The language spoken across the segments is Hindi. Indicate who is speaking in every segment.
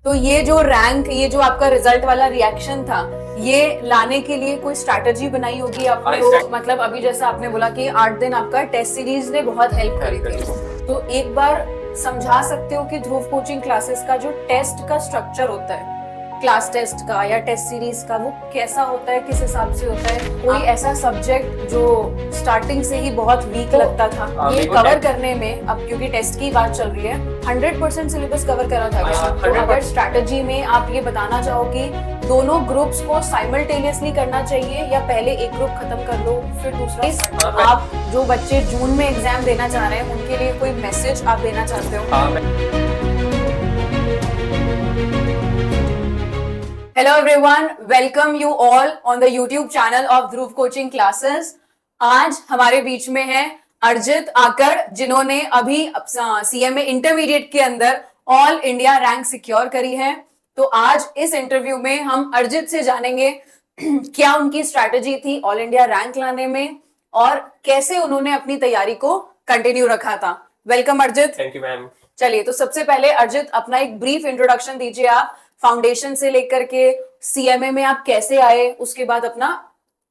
Speaker 1: तो ये जो रैंक, ये जो आपका रिजल्ट वाला रिएक्शन था, ये लाने के लिए कोई स्ट्रैटेजी बनाई होगी आपने? तो मतलब अभी जैसा आपने बोला कि 8 दिन आपका टेस्ट सीरीज ने बहुत हेल्प करी थी, तो एक बार समझा सकते हो कि ध्रुव कोचिंग क्लासेस का जो टेस्ट का स्ट्रक्चर होता है, क्लास टेस्ट का या टेस्ट सीरीज का, वो कैसा होता है, किस हिसाब से होता है? कोई ऐसा सब्जेक्ट जो स्टार्टिंग से ही बहुत वीक लगता था, ये कवर करने में, अब क्योंकि टेस्ट की बात चल रही है, 100% सिलेबस कवर करा जाएगा। तो अगर स्ट्रैटेजी में आप ये बताना चाहो कि दोनों ग्रुप्स को साइमल्टेनियसली करना चाहिए या पहले एक ग्रुप खत्म कर लो फिर दूसरा, आप जो बच्चे जून में एग्जाम देना चाह रहे हैं उनके लिए कोई मैसेज आप देना चाहते हो? Hello everyone, welcome you all on the YouTube channel of Dhruv Coaching Classes। आज हमारे बीच में है अर्जित आकर, जिन्होंने अभी CMA इंटरमीडिएट के अंदर ऑल इंडिया रैंक सिक्योर करी है। तो आज इस इंटरव्यू में हम अर्जित से जानेंगे क्या उनकी स्ट्रैटेजी थी ऑल इंडिया रैंक लाने में और कैसे उन्होंने अपनी तैयारी को कंटिन्यू रखा था। वेलकम अर्जित।
Speaker 2: Thank you ma'am.
Speaker 1: चलिए, तो सबसे पहले अर्जित अपना एक ब्रीफ इंट्रोडक्शन दीजिए। आप फाउंडेशन से लेकर के CMA में आप कैसे आए, उसके बाद अपना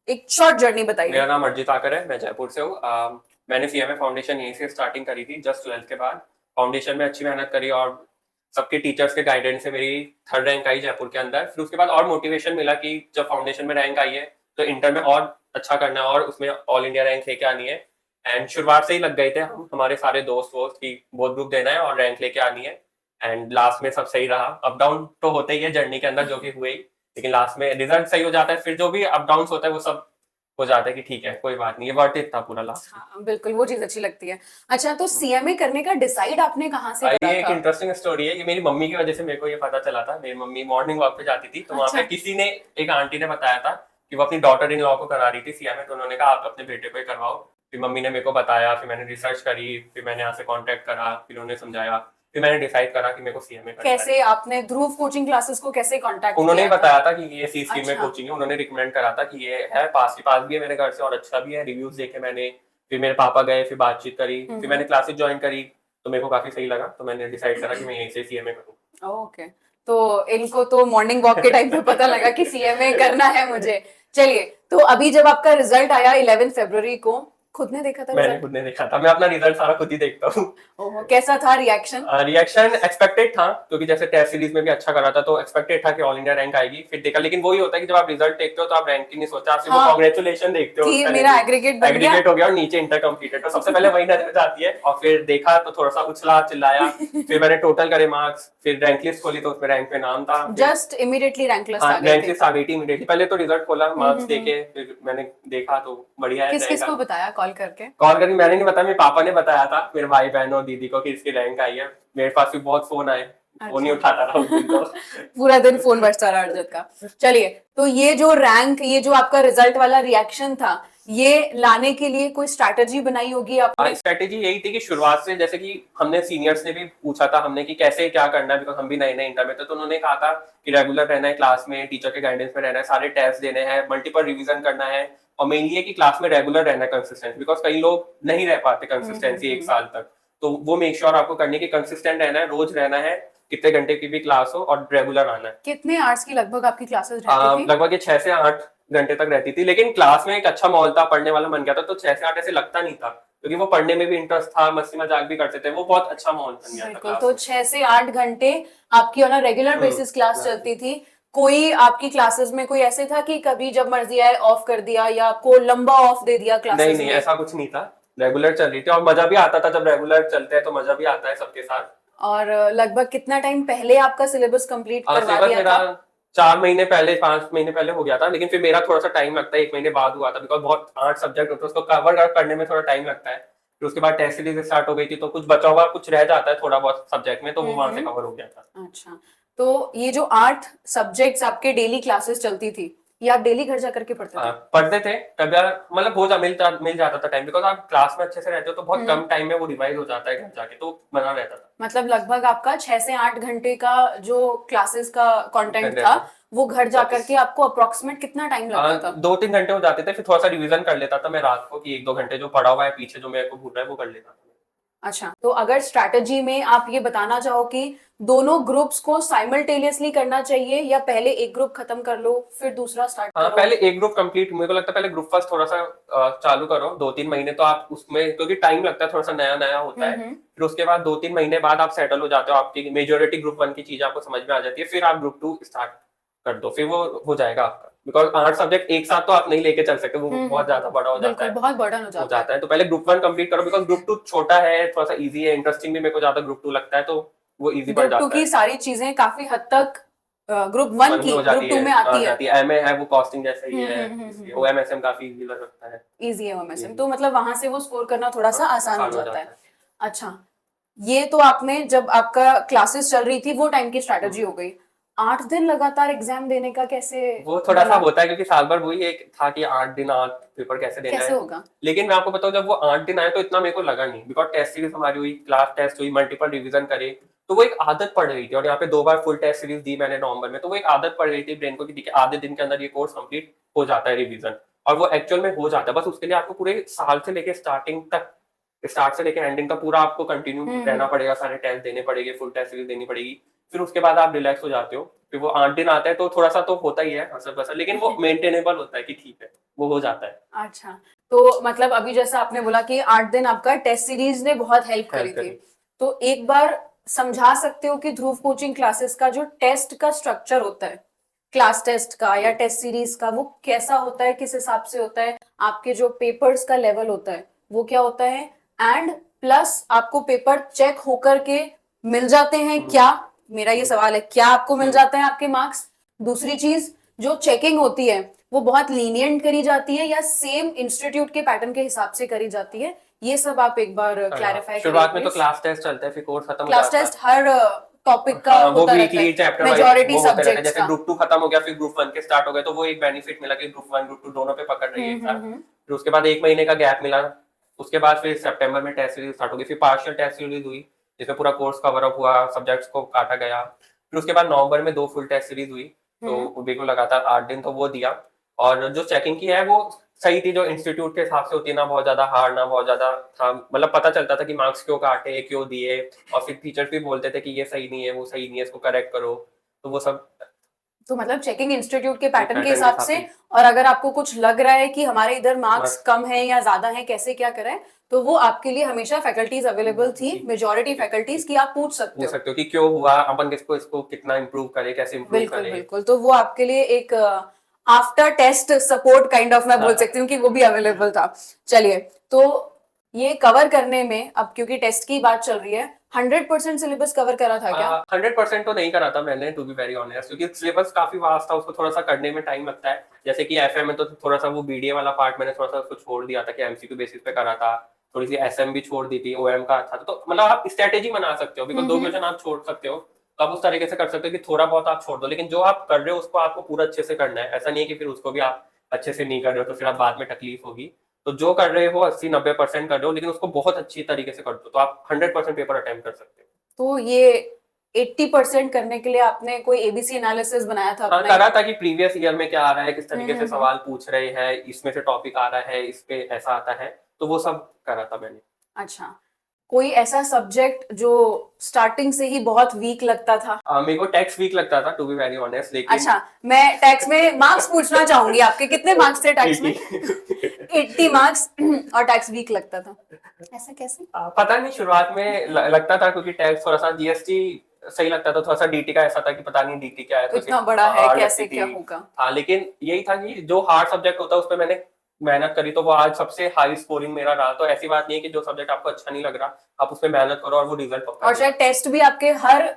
Speaker 1: एक शॉर्ट जर्नी बताइए।
Speaker 2: मेरा नाम अर्जित आकर है, मैं जयपुर से हूँ। मैंने CMA फाउंडेशन यहीं से स्टार्टिंग करी थी, जस्ट 12th के बाद। फाउंडेशन में अच्छी मेहनत करी और सबके टीचर्स के गाइडेंस से मेरी 3rd रैंक आई जयपुर के अंदर। फिर उसके बाद और मोटिवेशन मिला कि जब फाउंडेशन में रैंक आई है तो इंटर में और अच्छा करना है और उसमें ऑल इंडिया रैंक लेके आनी है। एंड शुरुआत से ही लग गए थे हम, हमारे सारे दोस्त की बोथ ग्रुप देना है और रैंक लेके आनी है। एंड लास्ट में सब सही रहा। अप डाउन तो होते ही है जर्नी के अंदर, जो कि हुए ही, लेकिन लास्ट में रिजल्ट सही हो जाता है। फिर जो भी अप डाउन होता है वो सब हो जाता है कि ठीक है, कोई बात नहीं, ये वर्थ इट था पूरा लास्ट।
Speaker 1: हाँ, बिल्कुल, वो चीज अच्छी लगती है। अच्छा, तो CMA करने का डिसाइड आपने कहाँ से करा था?
Speaker 2: ये एक इंटरेस्टिंग स्टोरी है। ये मेरी मम्मी की वजह से मेरे को ये पता चला था। मेरी मम्मी मॉर्निंग वॉक पे जाती थी, तो वहाँ पे किसी ने, एक आंटी ने बताया था कि वो अपनी डॉटर इन लॉ को करा रही थी CMA, तो उन्होंने कहा आप अपने बेटे को ही करवाओ। फिर मम्मी ने मेरे को बताया, फिर मैंने रिसर्च करी, फिर मैंने यहाँ से कॉन्टेक्ट करा, फिर उन्होंने समझाया, फिर मैंने डिसाइड करा कि मेरे को CMA करना है।
Speaker 1: कैसे आपने ध्रुव कोचिंग क्लासेस को कैसे कांटेक्ट
Speaker 2: उन्होंने
Speaker 1: किया?
Speaker 2: बताया था कि ये सी स्ट्रीम में
Speaker 1: अच्छा।
Speaker 2: कोचिंग है, उन्होंने रिकमेंड करा था कि ये है, पास भी है मेरे घर से और अच्छा भी है। रिव्यूज देखे मैंने, फिर मेरे पापा गए, फिर बातचीत करी, फिर मैंने क्लासेस ज्वाइन करी, तो मेरे को काफी सही लगा, तो मैंने डिसाइड करा कि मैं यहीं से CMA करूँ।
Speaker 1: ओके, तो इनको तो मॉर्निंग वॉक के टाइम पे पता लगा कि CMA करना है मुझे। चलिए, तो अभी जब आपका रिजल्ट आया 11 फरवरी को, खुद ने देखा था?
Speaker 2: मैंने खुद ने देखा था, मैं अपना रिजल्ट सारा खुद ही देखता हूँ।
Speaker 1: ओह, कैसा था रिएक्शन?
Speaker 2: रिएक्शन एक्सपेक्टेड था, क्योंकि जैसे टेस्ट सीरीज में भी अच्छा करा था, तो एक्सपेक्टेड था कि ऑल इंडिया रैंक आएगी। फिर देखा, लेकिन वही होता है कि जब आप रिजल्ट देखते हो तो आप रैंक की नहीं सोचते, आप सिर्फ कांग्रेचुलेशन देखते हो
Speaker 1: कि मेरा एग्रीगेट
Speaker 2: हो गया और नीचे इंटर कंप्लीटेड, तो सबसे पहले वही नजर जाती है। और फिर देखा तो थोड़ा सा उछला चिल्लाया, फिर मैंने टोटल करे मार्क्स, फिर रैंक लिस्ट खोली तो उसमें रैंक पे नाम था,
Speaker 1: जस्ट इमीडिएटली रैंक लिस्ट आ गई।
Speaker 2: रैंक लिस्ट आ गई थी इमीडिएटली। पहले तो रिजल्ट खोला, मार्क्स देखे, फिर मैंने देखा तो बढ़िया है।
Speaker 1: किस को बताया कॉल करके?
Speaker 2: कॉल करके मैंने नहीं बताया, मेरे पापा ने बताया था, मेरे भाई बहन और दीदी को कि इसकी रैंक आई है। मेरे पास भी बहुत फोन आए, वो नहीं उठाता रहा उस दिन तो।
Speaker 1: पूरा दिन फोन बजता रहा अर्जित का। चलिए, तो ये जो रैंक, ये जो आपका रिजल्ट वाला रिएक्शन था, ये लाने के लिए कोई स्ट्रैटेजी बनाई होगी आपने?
Speaker 2: स्ट्रैटेजी यही थी कि शुरुआत से, जैसे कि हमने सीनियर्स ने भी पूछा था हमने कि कैसे क्या करना है, बिकॉज हम भी नए नए इंटर में थे, तो उन्होंने कहा था कि रेगुलर रहना है क्लास में, टीचर के गाइडेंस में रहना है, सारे टेस्ट देने हैं, मल्टीपल रिवीजन करना है, और मेनली है कि क्लास में रेगुलर रहना है, कंसिस्टेंट, बिकॉज कई लोग नहीं रह पाते कंसिस्टेंसी 1 साल तक। तो वो मेक श्योर आपको करने की कंसिस्टेंट रहना है, रोज रहना है, कितने घंटे की भी क्लास हो, और रेगुलर आना है।
Speaker 1: कितने आवर्स की लगभग आपकी क्लासेस रहती थी?
Speaker 2: लगभग 6 से 8 घंटे तक रहती थी, लेकिन क्लास में एक अच्छा माहौल था, पढ़ने वाला मन गया था, तो 6 से 8 ऐसे लगता नहीं था, क्योंकि वो पढ़ने में भी इंटरेस्ट था, मस्ती मजाक भी करते थे, वो बहुत अच्छा माहौल बन गया था।
Speaker 1: तो 6 से 8 घंटे आपकी ऑन रेगुलर बेसिस क्लास चलती थी। कोई आपकी क्लासेस में कोई ऐसे था कि कभी जब मर्जी आए ऑफ कर दिया, या आपको लंबा ऑफ दे दिया क्लासेस में?
Speaker 2: नहीं, ऐसा कुछ नहीं था, रेगुलर चल रही थी, और मजा भी आता था। जब रेगुलर चलते हैं तो मजा भी आता है सबके साथ।
Speaker 1: और लगभग कितना टाइम पहले आपका सिलेबस कंप्लीट करवा दिया था?
Speaker 2: 4 महीने पहले, 5 महीने पहले हो गया था, लेकिन फिर मेरा थोड़ा सा टाइम लगता है, 1 महीने बाद हुआ था, बिकॉज बहुत 8 सब्जेक्ट होते हैं, उसको कवर करने में थोड़ा टाइम लगता है। फिर उसके बाद टेस्ट सीरीज स्टार्ट हो गई थी, तो कुछ बचा हुआ कुछ रह जाता है थोड़ा बहुत सब्जेक्ट में, तो वो वहां से कवर हो गया था।
Speaker 1: अच्छा, तो ये जो 8 सब्जेक्ट्स आपके डेली क्लासेस चलती थी, ये आप डेली घर जाकर के पढ़ते थे?
Speaker 2: पढ़ते थे, कभी मतलब मिल जाता था टाइम, बिकॉज आप क्लास में अच्छे से रहते हो तो बहुत कम टाइम में वो रिवाइज हो जाता है घर जाके, तो मजा रहता था।
Speaker 1: मतलब लगभग आपका 6 से 8 घंटे का जो क्लासेस का कंटेंट था, वो घर जाकर के आपको अप्रोक्सीमेट कितना टाइम लगता था?
Speaker 2: 2-3 घंटे हो जाते थे, फिर थोड़ा सा रिवीजन कर लेता था मैं रात को, कि 1-2 घंटे जो पढ़ा हुआ है पीछे, जो मेरे को भूल रहा है वो कर लेता था।
Speaker 1: अच्छा, तो अगर स्ट्रैटेजी में आप ये बताना चाहो कि दोनों ग्रुप्स को साइमल्टेनियसली करना चाहिए या पहले एक ग्रुप खत्म कर लो फिर दूसरा स्टार्ट
Speaker 2: हाँ,
Speaker 1: करो?
Speaker 2: पहले एक ग्रुप कंप्लीट, मेरे को लगता है पहले ग्रुप फर्स्ट थोड़ा सा चालू करो 2-3 महीने, तो आप उसमें, क्योंकि टाइम लगता है, थोड़ा सा नया नया होता है। फिर उसके बाद 2-3 महीने बाद आप सेटल हो जाते हो, आपकी मेजोरिटी ग्रुप 1 की चीज आपको समझ में आ जाती है, फिर आप ग्रुप 2 स्टार्ट कर दो, फिर वो हो जाएगा आपका। बिकॉज 8 सब्जेक्ट एक साथ तो आप नहीं लेके चल सकते, वो बहुत ज्यादा बड़ा हो जाता
Speaker 1: बिल्कुल
Speaker 2: है।
Speaker 1: बहुत बर्डन हो जाता है।
Speaker 2: तो पहले ग्रुप 1 कंप्लीट करो, बिकॉज ग्रुप 2 छोटा है, थोड़ा सा इजी है, इंटरेस्टिंग भी मेरे को ज्यादा ग्रुप 2 लगता है, तो वो इजी पड़
Speaker 1: ग्रुप 2
Speaker 2: जाता
Speaker 1: की
Speaker 2: है।
Speaker 1: सारी चीजें काफी हद तक ग्रुप 1
Speaker 2: मन में
Speaker 1: की
Speaker 2: हो
Speaker 1: ग्रुप
Speaker 2: जाती
Speaker 1: 2
Speaker 2: है,
Speaker 1: में
Speaker 2: आ
Speaker 1: आती है।
Speaker 2: जाती है, एमए है वो कॉस्टिंग जैसा ही है,
Speaker 1: हम्म।
Speaker 2: ओएमएसएम काफी इजी लग सकता है।
Speaker 1: इजी है ओएमएसएम,
Speaker 2: Easy।
Speaker 1: तो मतलब वहां से वो स्कोर करना थोड़ा सा आसान हो
Speaker 2: आसान हो
Speaker 1: जाता है।
Speaker 2: जाता है।
Speaker 1: अच्छा, ये तो आपने जब आपका क्लासेस चल रही थी वो टाइम की स्ट्रैटेजी हो गई। 8 दिन लगातार एग्जाम देने का कैसे
Speaker 2: वो थोड़ा सा
Speaker 1: बना?
Speaker 2: होता है, क्योंकि साल भर वही एक था कि 8 दिन 8 पेपर कैसे देना
Speaker 1: कैसे
Speaker 2: है।
Speaker 1: होगा?
Speaker 2: लेकिन मैं आपको बताऊं, जब वो 8 दिन आए तो इतना मेरे को लगा नहीं, बिकॉज टेस्ट सीरीज हमारी हुई, क्लास टेस्ट हुई, मल्टीपल रिवीजन करे, तो वो एक आदत पड़ गई थी। और यहाँ पे 2 बार फुल टेस्ट सीरीज दी मैंने नवंबर में, तो वो एक आदत पड़ गई थी ब्रेन को कि ठीक है, आधे दिन के अंदर ये कोर्स कंप्लीट हो जाता है रिवीजन, और वो एक्चुअल में हो जाता है। बस उसके लिए आपको पूरे साल से लेके स्टार्टिंग तक, स्टार्ट से लेके एंडिंग तक पूरा आपको कंटिन्यू रहना पड़ेगा, सारे टेस्ट देने पड़ेंगे, फुल टेस्ट सीरीज देनी पड़ेगी। फिर उसके बाद आप रिलैक्स हो जाते हो। फिर वो 8 दिन आता है, तो थोड़ा सा तो होता ही है असर बसर, लेकिन वो मेंटेनेबल होता है कि ठीक है, वो हो जाता है।
Speaker 1: अच्छा, तो मतलब अभी जैसा आपने बोला कि 8 दिन आपका टेस्ट सीरीज ने बहुत हेल्प करी
Speaker 2: हेल्प
Speaker 1: थी,
Speaker 2: करी।
Speaker 1: तो एक बार समझा सकते हो कि ध्रुव कोचिंग क्लासेस का जो टेस्ट का स्ट्रक्चर होता है, क्लास टेस्ट का या टेस्ट सीरीज का, वो कैसा होता है, किस हिसाब से होता है, आपके जो पेपर्स का लेवल होता है वो क्या होता है, एंड प्लस आपको पेपर चेक होकर के मिल जाते हैं क्या? मेरा ये सवाल है, क्या आपको मिल जाते हैं आपके मार्क्स? दूसरी चीज, जो चेकिंग होती है वो बहुत लीनियंट करी जाती है या सेम इंस्टीट्यूट के पैटर्न के हिसाब से करी जाती है? ये सब आप एक बार क्लैरिफाई करिए
Speaker 2: शुरुआत में तो
Speaker 1: प्लीज।
Speaker 2: क्लास टेस्ट चलता है, फिर कोर्स खत्म हो
Speaker 1: क्लास
Speaker 2: जाता है।
Speaker 1: टेस्ट हर टॉपिक का
Speaker 2: हाँ, वो
Speaker 1: होता रहता
Speaker 2: वीकली
Speaker 1: है,
Speaker 2: चैप्टर वाइज
Speaker 1: मेजॉरिटी
Speaker 2: वो होते रहते हैं।
Speaker 1: सब्जेक्ट्स
Speaker 2: जैसे
Speaker 1: का।
Speaker 2: ग्रुप 2 खत्म हो गया, फिर ग्रुप 1 के स्टार्ट हो गए, तो वो एक बेनिफिट मिला कि ग्रुप 1 ग्रुप 2 दोनों पे पकड़ रही है एक साथ। फिर उसके बाद 1 महीने का गैप मिला। उसके बाद फिर सितंबर में टेस्ट सीरीज स्टार्ट हो गई, फिर पार्शियल टेस्ट सीरीज हुई, जिसमें पूरा कोर्स कवर अप हुआ, सब्जेक्ट्स को काटा गया। फिर उसके बाद नवंबर में 2 फुल टेस्ट सीरीज हुई, तो बिल्कुल लगातार 8 दिन तो वो दिया। और जो चेकिंग की है वो सही थी, जो इंस्टीट्यूट के हिसाब से होती है ना, बहुत ज्यादा हार्ड ना बहुत ज्यादा था, मतलब पता चलता था कि मार्क्स क्यों काटे, क्यों दिए। और फिर टीचर भी बोलते थे कि ये सही नहीं है, वो सही नहीं है, इसको करेक्ट करो। तो वो सब
Speaker 1: तो मतलब चेकिंग इंस्टीट्यूट के पैटर्न के
Speaker 2: पैटर्न के
Speaker 1: हिसाब
Speaker 2: हिसाब
Speaker 1: से,
Speaker 2: से।
Speaker 1: और अगर आपको कुछ लग रहा है कि हमारे इधर मार्क्स
Speaker 2: बस
Speaker 1: कम है या ज्यादा है, कैसे क्या करें, तो वो आपके लिए हमेशा फैकल्टीज अवेलेबल थी, मेजॉरिटी फैकल्टीज की आप पूछ सकते
Speaker 2: पूछ
Speaker 1: हो।
Speaker 2: सकते हो कि क्यों हुआ, अपन किसको इसको कितना इम्प्रूव करे, कैसे इम्प्रूव
Speaker 1: बिल्कुल
Speaker 2: करे।
Speaker 1: बिल्कुल, तो वो आपके लिए एक after test support kind of मैं बोल
Speaker 2: हाँ।
Speaker 1: सकती हूँ कि वो भी अवेलेबल था। चलिए, तो ये कवर करने में अब क्योंकि टेस्ट की बात चल रही है, 100% सिलेबस कवर करा था क्या?
Speaker 2: 100% तो नहीं करा था मैंने, टू बी वेरी ऑनेस्ट, क्योंकि सिलेबस काफी वास्ट था, उसको थोड़ा सा करने में टाइम लगता है। जैसे कि एफएम में तो थोड़ा सा वो बीडीए वाला पार्ट मैंने थोड़ा सा उसको छोड़ दिया था कि एमसीक्यू बेसिस पे करा था। थोड़ी सी एसएम भी छोड़ दी थी, ओएम का अच्छा था, तो मतलब आप स्ट्रेटेजी बना सकते हो, बिकॉज 2 क्वेश्चन आप छोड़ सकते हो, तो आप उस तरीके से कर सकते हो कि थोड़ा बहुत आप छोड़ दो, लेकिन जो आप कर रहे हो उसको आपको पूरा अच्छे से करना है। ऐसा नहीं है कि फिर उसको भी आप अच्छे से नहीं कर रहे हो तो फिर आप बाद में तकलीफ होगी। तो जो कर रहे हो 80-90% कर रहे हो, लेकिन उसको बहुत अच्छी तरीके से कर दो, तो आप 100% पेपर अटेम्प्ट कर सकते हो।
Speaker 1: तो ये 80% करने के लिए आपने कोई एबीसी एनालिसिस बनाया था
Speaker 2: हाँ,
Speaker 1: अपना?
Speaker 2: करा था कि प्रीवियस ईयर में क्या आ रहा है, किस तरीके से
Speaker 1: हम्म।
Speaker 2: सवाल पूछ रहे हैं, इसमें से टॉपिक आ रहा है, इस पे ऐसा आता है, तो वो सब करा था मैंने।
Speaker 1: अच्छा, कोई ऐसा सब्जेक्ट जो स्टार्टिंग से ही बहुत वीक लगता था?
Speaker 2: मेरे को टैक्स वीक लगता था, टू बी वेरी ऑनेस्ट, लेकिन
Speaker 1: अच्छा, मैं टैक्स में मार्क्स पूछना चाहूंगी, आपके कितने मार्क्स थे टैक्स में?
Speaker 2: 80।
Speaker 1: 80 मार्क्स और टैक्स वीक लगता था, ऐसा कैसे?
Speaker 2: पता नहीं, शुरुआत में लगता था, क्योंकि टैक्स थोड़ा सा जीएसटी सही लगता था, थोड़ा सा डीटी का ऐसा था कि पता नहीं डीटी क्या है, तो
Speaker 1: इतना बड़ा है,
Speaker 2: हार्ड लगती
Speaker 1: कैसे क्या
Speaker 2: थी।
Speaker 1: होगा?
Speaker 2: हाँ, लेकिन यही था कि जो हार्ड सब्जेक्ट होता है उस पर मैंने मेहनत करी, तो वो आज सबसे हाई स्कोरिंग मेरा रहा। तो ऐसी बात नहीं है कि जो सब्जेक्ट आपको अच्छा नहीं लग रहा, आप उसमें मेहनत करो और वो रिजल्ट पक्का
Speaker 1: और शायद टेस्ट भी आपके हर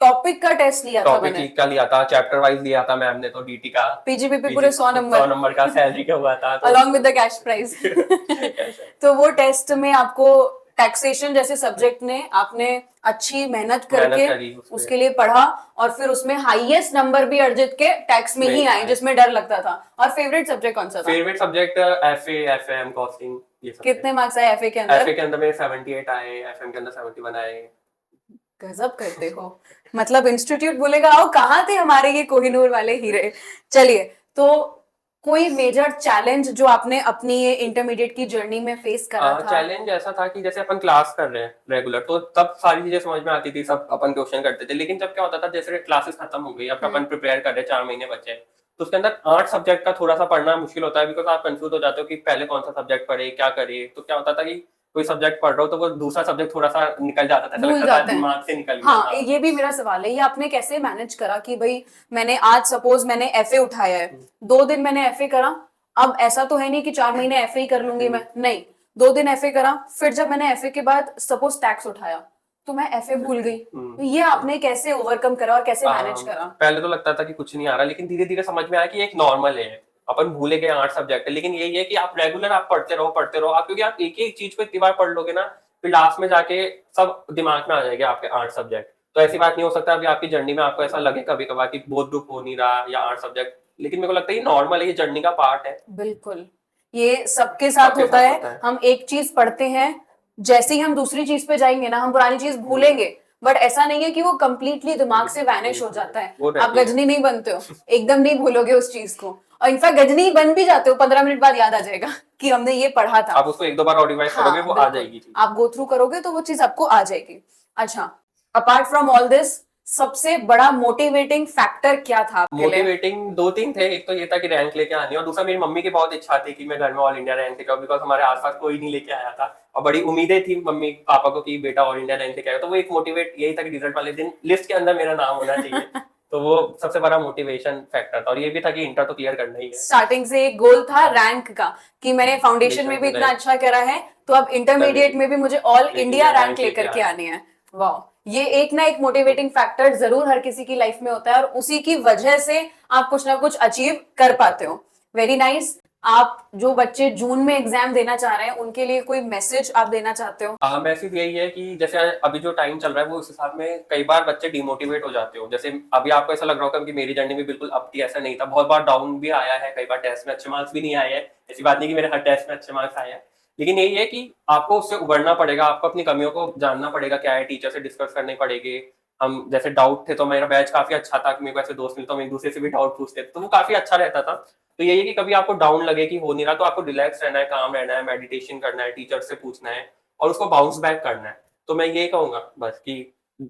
Speaker 1: टॉपिक का टेस्ट लिया था मैंने,
Speaker 2: टॉपिक का लिया था, चैप्टर वाइज लिया था मैम ने, तो डीटी का
Speaker 1: पीजीबीपी पूरे 100
Speaker 2: 100
Speaker 1: नंबर
Speaker 2: नंबर का सैलरी का हुआ था, तो
Speaker 1: along with the cash prize. तो वो टेस्ट में आपको टैक्सेशन जैसे सब्जेक्ट ने आपने अच्छी मेहनत करके
Speaker 2: करी
Speaker 1: उसके लिए पढ़ा, और फिर उसमें हाईएस्ट नंबर भी अर्जित के टैक्स में ही आए, जिसमें डर लगता था। और फेवरेट सब्जेक्ट कौन सा था?
Speaker 2: Favourite subject FA, FM, costing, ये सब।
Speaker 1: कितने मार्क्स आए एफए के अंदर?
Speaker 2: एफए के अंदर में 78 आए, एफएम के अंदर 71 आए।
Speaker 1: गजब करते हो, मतलब इंस्टीट्यूट बोलेगा आओ कहाँ थे हमारे ये कोहिनूर वाले हीरे। चलिए, तो कोई मेजर चैलेंज जो आपने अपनी ये इंटरमीडिएट की जर्नी में फेस करा था?
Speaker 2: चैलेंज ऐसा था कि जैसे अपन क्लास कर रहे हैं रेगुलर, तो तब सारी चीजें समझ में आती थी, सब अपन क्वेश्चन करते थे। लेकिन जब क्या होता था, जैसे क्लासेस खत्म हो गई, अब अपन प्रिपेयर कर रहे हैं, 4 महीने बचे हैं, तो उसके अंदर 8 सब्जेक्ट का थोड़ा सा पढ़ना मुश्किल होता है, बिकॉज आप कंफ्यूज हो जाते हो कि पहले कौन सा सब्जेक्ट पढ़े, क्या करे। तो क्या होता था कि कोई सब्जेक्ट पढ़ रहा हो तो वो दूसरा सब्जेक्ट थोड़ा सा निकल जाता था, ऐसा
Speaker 1: भूल
Speaker 2: लगता था
Speaker 1: जाते हैं।
Speaker 2: दिमाग से निकल गया।
Speaker 1: हाँ, ये भी मेरा सवाल है, ये आपने कैसे मैनेज करा कि भाई मैंने आज सपोज मैंने एफए उठाया है, 2 दिन मैंने एफए करा, अब ऐसा तो है नहीं कि 4 महीने एफए ही कर लूंगी मैं, नहीं, 2 दिन एफए करा, फिर जब मैंने एफए के बाद सपोज टैक्स उठाया तो मैं एफए भूल गई, तो ये आपने कैसे ओवरकम करा और कैसे मैनेज करा?
Speaker 2: पहले तो लगता था कि कुछ नहीं आ रहा, लेकिन धीरे धीरे समझ में आया कि एक नॉर्मल है, अपन भूले गए 8 सब्जेक्ट है। लेकिन यही है कि आप रेगुलर आप पढ़ते रहो आप, क्योंकि आप एक ही चीज को इतनी बार पढ़ लोगे ना, फिर लास्ट में जाके सब दिमाग में आ जाएंगे आपके 8 सब्जेक्ट। तो ऐसी बात नहीं हो सकता अभी आपकी जर्नी में आपको ऐसा लगे कभी कभार कि बहुत ग्रुप हो नहीं रहा या 8 सब्जेक्ट, लेकिन मेरे को लगता है ये नॉर्मल है, ये जर्नी का पार्ट है।
Speaker 1: बिल्कुल, ये सबके साथ
Speaker 2: सबके
Speaker 1: होता
Speaker 2: साथ
Speaker 1: है।
Speaker 2: होता है।
Speaker 1: हम एक चीज पढ़ते हैं, जैसे ही हम दूसरी चीज पे जाएंगे ना हम पुरानी चीज भूलेंगे, बट ऐसा नहीं है कि वो कंप्लीटली दिमाग से वैनिश हो जाता है।
Speaker 2: वो
Speaker 1: आप
Speaker 2: रहती है।
Speaker 1: गजनी नहीं बनते हो, एकदम नहीं भूलोगे उस चीज को, और इनफैक्ट गजनी बन भी जाते हो, 15 मिनट बाद याद आ जाएगा कि हमने ये पढ़ा था।
Speaker 2: आप उसको 1-2 बार और रिवाइज करोगे, वो आ
Speaker 1: बिल्कुल।
Speaker 2: जाएगी चीज।
Speaker 1: आप गो थ्रू करोगे तो वो चीज आपको आ जाएगी। अच्छा, अपार्ट फ्रॉम ऑल दिस, सबसे बड़ा मोटिवेटिंग फैक्टर क्या था आपके लिए?
Speaker 2: मोटिवेटिंग 2-3 थे। एक तो ये था कि रैंक लेके आनी, और दूसरा मेरी मम्मी की बहुत इच्छा थी कि मैं घर में ऑल इंडिया रैंक लेके आऊं, बिकॉज हमारे आसपास कोई नहीं लेके आया था, और बड़ी उम्मीदें थी मम्मी पापा को कि बेटा ऑल इंडिया रैंक लेके आएगा। तो वो एक मोटिवेट यही था कि रिजल्ट वाले दिन लिस्ट के अंदर मेरा नाम होना चाहिए। तो वो सबसे बड़ा मोटिवेशन फैक्टर था, और ये भी था कि इंटर तो क्लियर करना ही है।
Speaker 1: स्टार्टिंग से एक गोल था रैंक का कि मैंने फाउंडेशन में भी इतना अच्छा करा है, तो अब इंटरमीडिएट में भी मुझे ऑल इंडिया रैंक लेकर के आनी है। वाह, ये एक ना एक मोटिवेटिंग फैक्टर जरूर हर किसी की लाइफ में होता है, और उसी की वजह से आप कुछ ना कुछ अचीव कर पाते हो। Very nice. आप जो बच्चे जून में एग्जाम देना चाह रहे हैं उनके लिए कोई मैसेज आप देना चाहते हो?
Speaker 2: मैसेज यही है कि जैसे अभी जो टाइम चल रहा है वो उस हिसाब में कई बार बच्चे डिमोटिवेट हो जाते हो। जैसे अभी आपको ऐसा लग रहा होगा कि मेरी जर्नी में बिल्कुल अब थी, ऐसा नहीं था, बहुत बार डाउन भी आया है, कई बार टेस्ट में अच्छे मार्क्स भी नहीं आए हैं। ऐसी बात नहीं कि मेरे हर टेस्ट में अच्छे मार्क्स आए हैं, लेकिन यही है कि आपको उससे उबरना पड़ेगा, आपको अपनी कमियों को जानना पड़ेगा, क्या है, टीचर से डिस्कस करने पड़ेंगे। हम जैसे डाउट थे तो मेरा बैच काफी अच्छा था कि मेरे को ऐसे दोस्त मिलते, हम एक दूसरे से भी डाउट पूछते थे, तो वो काफी अच्छा रहता था। तो यही है कि कभी आपको डाउन लगे कि हो नहीं रहा, तो आपको रिलैक्स रहना है, काम रहना है, मेडिटेशन करना है, टीचर से पूछना है, और उसको बाउंस बैक करना है। तो मैं ये कहूंगा बस कि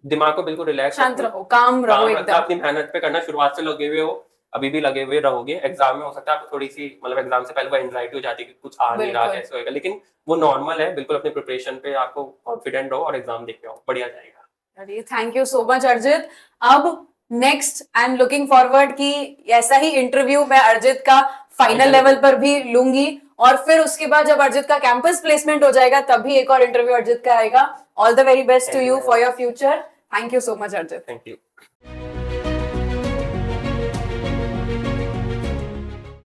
Speaker 2: दिमाग को बिल्कुल रिलैक्स
Speaker 1: शांत रहो, काम रहो
Speaker 2: रखना,
Speaker 1: एकदम।
Speaker 2: अपनी मेहनत पे करना, शुरुआत से लगे हुए हो, अभी भी लगे हुए रहोगे। एग्जाम में हो सकता है आपको थोड़ी सी, मतलब एग्जाम से पहले वो एंजाइटी हो जाती है कि कुछ आ नहीं रहा,
Speaker 1: बिल्कुल।
Speaker 2: कैसे होएगा, लेकिन वो नॉर्मल है। बिल्कुल अपने प्रिपरेशन पे आपको कॉन्फिडेंट रहो और एग्जाम देके आओ, बढ़िया जाएगा।
Speaker 1: अरे थैंक यू सो मच अर्जित। अब next I am looking forward कि ऐसा ही इंटरव्यू मैं अर्जित का फाइनल लेवल पर भी लूंगी, और फिर उसके बाद जब अर्जित का कैंपस प्लेसमेंट हो जाएगा तब भी एक और इंटरव्यू अर्जित का आएगा। All the very best to
Speaker 2: Thank you,
Speaker 1: you
Speaker 2: madam.
Speaker 1: For your future. Thank you so much Arjit.
Speaker 2: Thank you.